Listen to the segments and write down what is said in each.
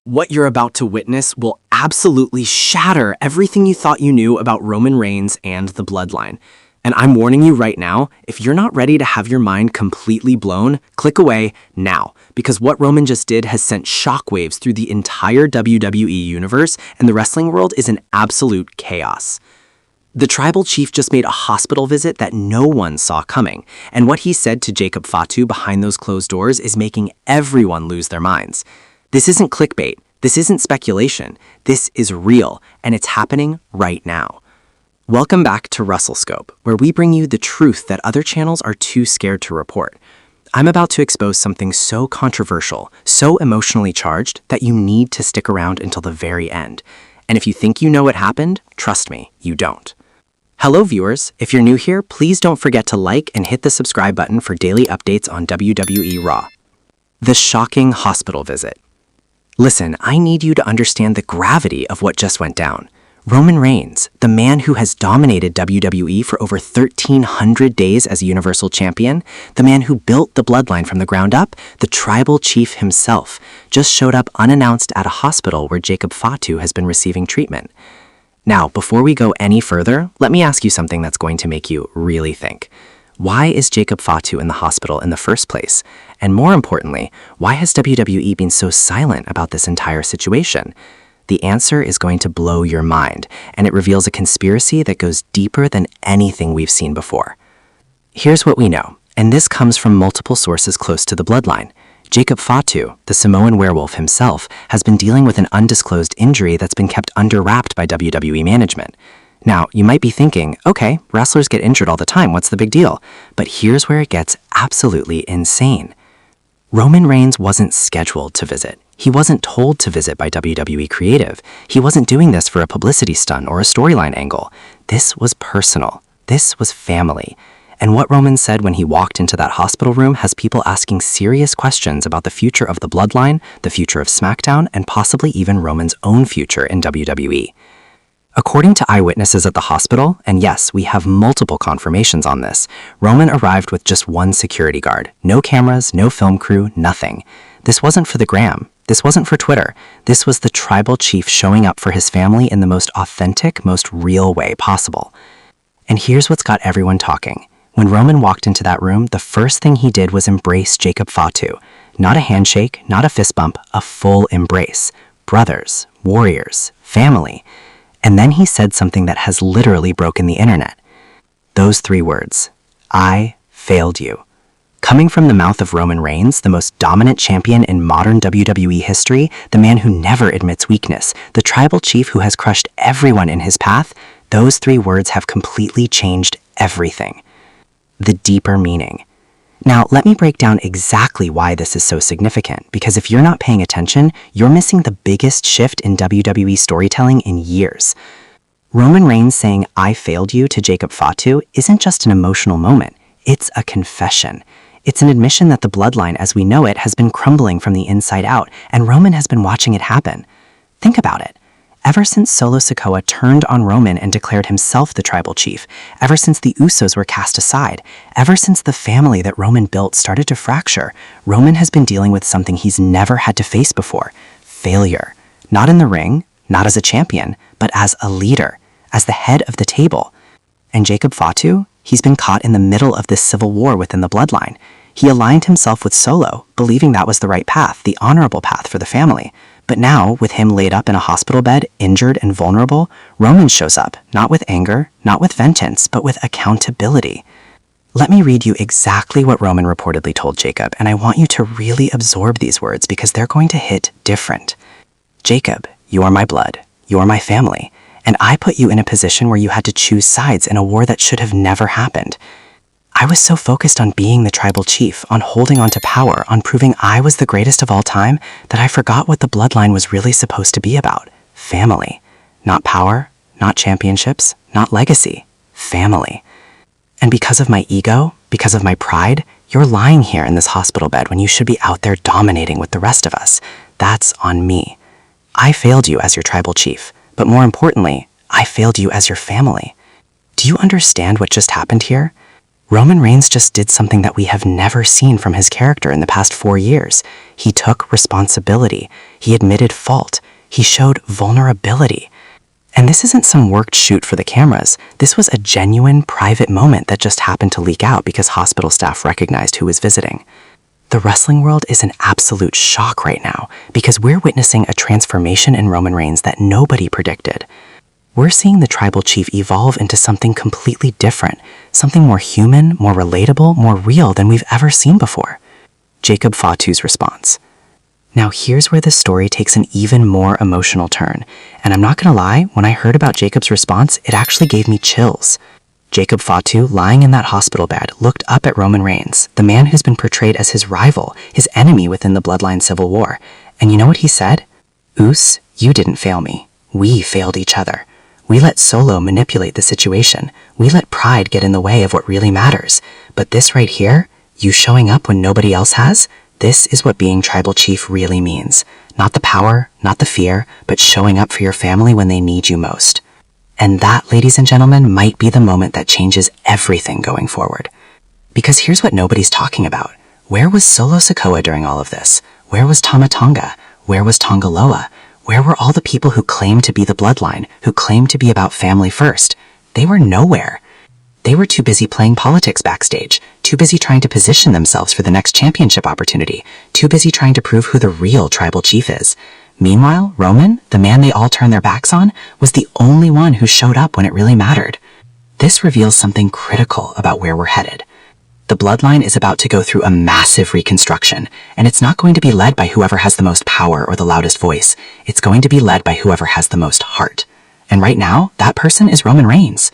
What you're about to witness will absolutely shatter everything you thought you knew about Roman Reigns and the Bloodline. And I'm warning you right now, if you're not ready to have your mind completely blown, click away now, because what Roman just did has sent shockwaves through the entire WWE Universe, and the wrestling world is in absolute chaos. The tribal chief just made a hospital visit that no one saw coming, and what he said to Jacob Fatu behind those closed doors is making everyone lose their minds. This isn't clickbait, this isn't speculation, this is real, and it's happening right now. Welcome back to Wrestle Scope, where we bring you the truth that other channels are too scared to report. I'm about to expose something so controversial, so emotionally charged, that you need to stick around until the very end. And if you think you know what happened, trust me, you don't. Hello viewers, if you're new here, please don't forget to like and hit the subscribe button for daily updates on WWE Raw. The shocking hospital visit. Listen, I need you to understand the gravity of what just went down. Roman Reigns, the man who has dominated WWE for over 1,300 days as Universal Champion, the man who built the Bloodline from the ground up, the tribal chief himself, just showed up unannounced at a hospital where Jacob Fatu has been receiving treatment. Now, before we go any further, let me ask you something that's going to make you really think. Why is Jacob Fatu in the hospital in the first place? And more importantly, why has WWE been so silent about this entire situation? The answer is going to blow your mind, and it reveals a conspiracy that goes deeper than anything we've seen before. Here's what we know, and this comes from multiple sources close to the Bloodline. Jacob Fatu, the Samoan werewolf himself, has been dealing with an undisclosed injury that's been kept under wraps by WWE management. Now, you might be thinking, okay, wrestlers get injured all the time, what's the big deal? But here's where it gets absolutely insane. Roman Reigns wasn't scheduled to visit. He wasn't told to visit by WWE Creative. He wasn't doing this for a publicity stunt or a storyline angle. This was personal. This was family. And what Roman said when he walked into that hospital room has people asking serious questions about the future of the Bloodline, the future of SmackDown, and possibly even Roman's own future in WWE. According to eyewitnesses at the hospital, and yes, we have multiple confirmations on this, Roman arrived with just one security guard. No cameras, no film crew, nothing. This wasn't for the gram. This wasn't for Twitter. This was the tribal chief showing up for his family in the most authentic, most real way possible. And here's what's got everyone talking. When Roman walked into that room, the first thing he did was embrace Jacob Fatu. Not a handshake, not a fist bump, a full embrace. Brothers, warriors, family. And then he said something that has literally broken the internet. Those three words, I failed you. Coming from the mouth of Roman Reigns, the most dominant champion in modern WWE history, the man who never admits weakness, the tribal chief who has crushed everyone in his path, those three words have completely changed everything. The deeper meaning. Now, let me break down exactly why this is so significant, because if you're not paying attention, you're missing the biggest shift in WWE storytelling in years. Roman Reigns saying, I failed you to Jacob Fatu isn't just an emotional moment, it's a confession. It's an admission that the Bloodline as we know it has been crumbling from the inside out, and Roman has been watching it happen. Think about it. Ever since Solo Sikoa turned on Roman and declared himself the tribal chief, ever since the Usos were cast aside, ever since the family that Roman built started to fracture, Roman has been dealing with something he's never had to face before: failure. Not in the ring, not as a champion, but as a leader, as the head of the table. And Jacob Fatu? He's been caught in the middle of this civil war within the Bloodline. He aligned himself with Solo, believing that was the right path, the honorable path for the family. But now, with him laid up in a hospital bed, injured and vulnerable, Roman shows up, not with anger, not with vengeance, but with accountability. Let me read you exactly what Roman reportedly told Jacob, and I want you to really absorb these words because they're going to hit different. Jacob, you are my blood, you are my family, and I put you in a position where you had to choose sides in a war that should have never happened. I was so focused on being the tribal chief, on holding on to power, on proving I was the greatest of all time, that I forgot what the Bloodline was really supposed to be about. Family. Not power, not championships, not legacy. Family. And because of my ego, because of my pride, you're lying here in this hospital bed when you should be out there dominating with the rest of us. That's on me. I failed you as your tribal chief, but more importantly, I failed you as your family. Do you understand what just happened here? Roman Reigns just did something that we have never seen from his character in the past 4 years. He took responsibility. He admitted fault. He showed vulnerability. And this isn't some worked shoot for the cameras. This was a genuine, private moment that just happened to leak out because hospital staff recognized who was visiting. The wrestling world is in absolute shock right now because we're witnessing a transformation in Roman Reigns that nobody predicted. We're seeing the tribal chief evolve into something completely different, something more human, more relatable, more real than we've ever seen before. Jacob Fatu's response. Now here's where the story takes an even more emotional turn, and I'm not gonna lie, when I heard about Jacob's response, it actually gave me chills. Jacob Fatu, lying in that hospital bed, looked up at Roman Reigns, the man who's been portrayed as his rival, his enemy within the Bloodline civil war. And you know what he said? "Oos, you didn't fail me. We failed each other. We let Solo manipulate the situation. We let pride get in the way of what really matters. But this right here, you showing up when nobody else has, this is what being tribal chief really means. Not the power, not the fear, but showing up for your family when they need you most." And that, ladies and gentlemen, might be the moment that changes everything going forward. Because here's what nobody's talking about. Where was Solo Sikoa during all of this? Where was Tama Tonga? Where was Tongaloa? Where were all the people who claimed to be the Bloodline, who claimed to be about family first? They were nowhere. They were too busy playing politics backstage, too busy trying to position themselves for the next championship opportunity, too busy trying to prove who the real tribal chief is. Meanwhile, Roman, the man they all turned their backs on, was the only one who showed up when it really mattered. This reveals something critical about where we're headed. The Bloodline is about to go through a massive reconstruction, and it's not going to be led by whoever has the most power or the loudest voice. It's going to be led by whoever has the most heart. And right now, that person is Roman Reigns.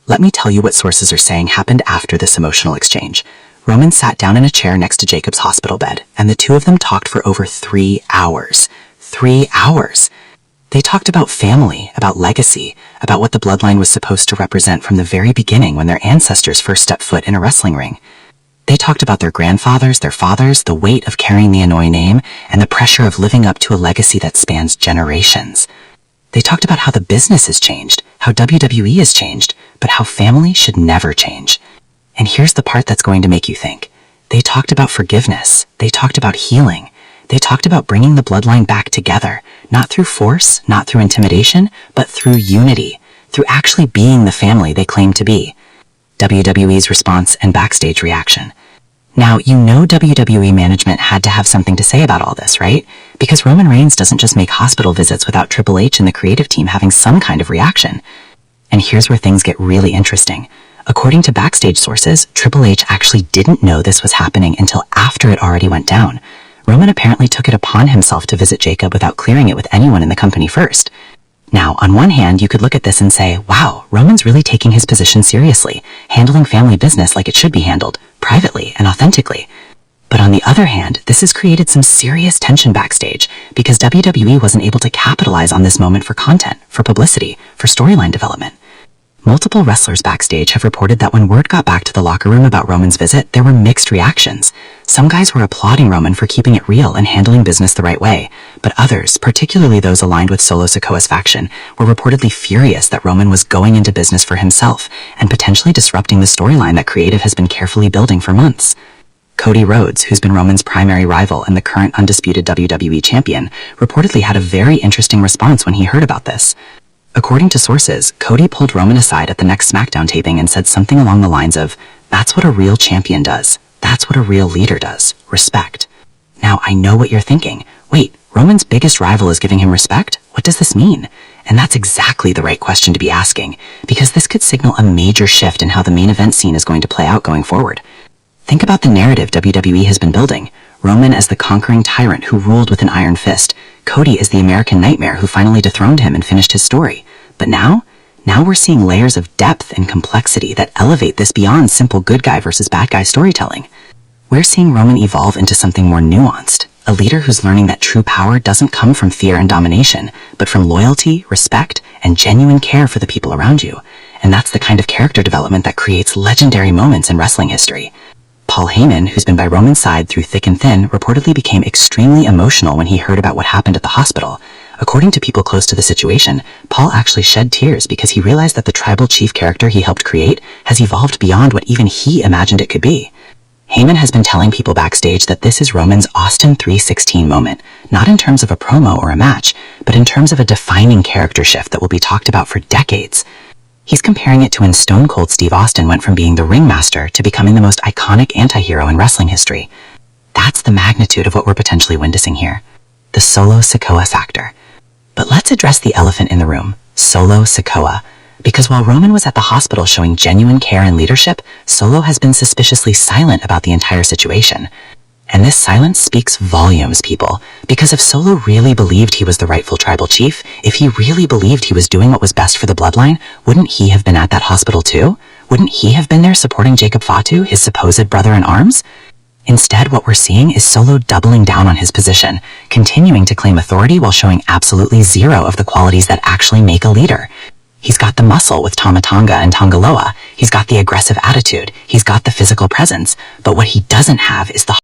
Let me tell you what sources are saying happened after this emotional exchange. Roman sat down in a chair next to Jacob's hospital bed, and the two of them talked for over 3 hours. 3 hours. They talked about family, about legacy, about what the Bloodline was supposed to represent from the very beginning when their ancestors first stepped foot in a wrestling ring. They talked about their grandfathers, their fathers, the weight of carrying the Inouye name, and the pressure of living up to a legacy that spans generations. They talked about how the business has changed, how WWE has changed, but how family should never change. And here's the part that's going to make you think. They talked about forgiveness. They talked about healing. They talked about bringing the Bloodline back together, not through force, not through intimidation, but through unity, through actually being the family they claim to be. WWE's response and backstage reaction. Now, you know WWE management had to have something to say about all this, right? Because Roman Reigns doesn't just make hospital visits without Triple H and the creative team having some kind of reaction. And here's where things get really interesting. According to backstage sources, Triple H actually didn't know this was happening until after it already went down. Roman apparently took it upon himself to visit Jacob without clearing it with anyone in the company first. Now, on one hand, you could look at this and say, wow, Roman's really taking his position seriously, handling family business like it should be handled, privately and authentically. But on the other hand, this has created some serious tension backstage because WWE wasn't able to capitalize on this moment for content, for publicity, for storyline development. Multiple wrestlers backstage have reported that when word got back to the locker room about Roman's visit, there were mixed reactions. Some guys were applauding Roman for keeping it real and handling business the right way, but others, particularly those aligned with Solo Sikoa's faction, were reportedly furious that Roman was going into business for himself and potentially disrupting the storyline that creative has been carefully building for months. Cody Rhodes, who's been Roman's primary rival and the current undisputed WWE champion, reportedly had a very interesting response when he heard about this. According to sources, Cody pulled Roman aside at the next SmackDown taping and said something along the lines of, "That's what a real champion does. That's what a real leader does. Respect." Now, I know what you're thinking. Wait, Roman's biggest rival is giving him respect? What does this mean? And that's exactly the right question to be asking, because this could signal a major shift in how the main event scene is going to play out going forward. Think about the narrative WWE has been building. Roman as the conquering tyrant who ruled with an iron fist. Cody as the American nightmare who finally dethroned him and finished his story. But now we're seeing layers of depth and complexity that elevate this beyond simple good guy versus bad guy storytelling. We're seeing Roman evolve into something more nuanced, a leader who's learning that true power doesn't come from fear and domination, but from loyalty, respect, and genuine care for the people around you. And that's the kind of character development that creates legendary moments in wrestling history. Paul Heyman, who's been by Roman's side through thick and thin, reportedly became extremely emotional when he heard about what happened at the hospital. According to people close to the situation, Paul actually shed tears because he realized that the tribal chief character he helped create has evolved beyond what even he imagined it could be. Heyman has been telling people backstage that this is Roman's Austin 3:16 moment, not in terms of a promo or a match, but in terms of a defining character shift that will be talked about for decades. He's comparing it to when Stone Cold Steve Austin went from being the ringmaster to becoming the most iconic anti-hero in wrestling history. That's the magnitude of what we're potentially witnessing here. The Solo Sikoa factor. But let's address the elephant in the room, Solo Sikoa. Because while Roman was at the hospital showing genuine care and leadership, Solo has been suspiciously silent about the entire situation. And this silence speaks volumes, people. Because if Solo really believed he was the rightful tribal chief, if he really believed he was doing what was best for the bloodline, wouldn't he have been at that hospital too? Wouldn't he have been there supporting Jacob Fatu, his supposed brother in arms? Instead, what we're seeing is Solo doubling down on his position, continuing to claim authority while showing absolutely zero of the qualities that actually make a leader. He's got the muscle with Tama Tonga and Tongaloa. He's got the aggressive attitude. He's got the physical presence. But what he doesn't have is the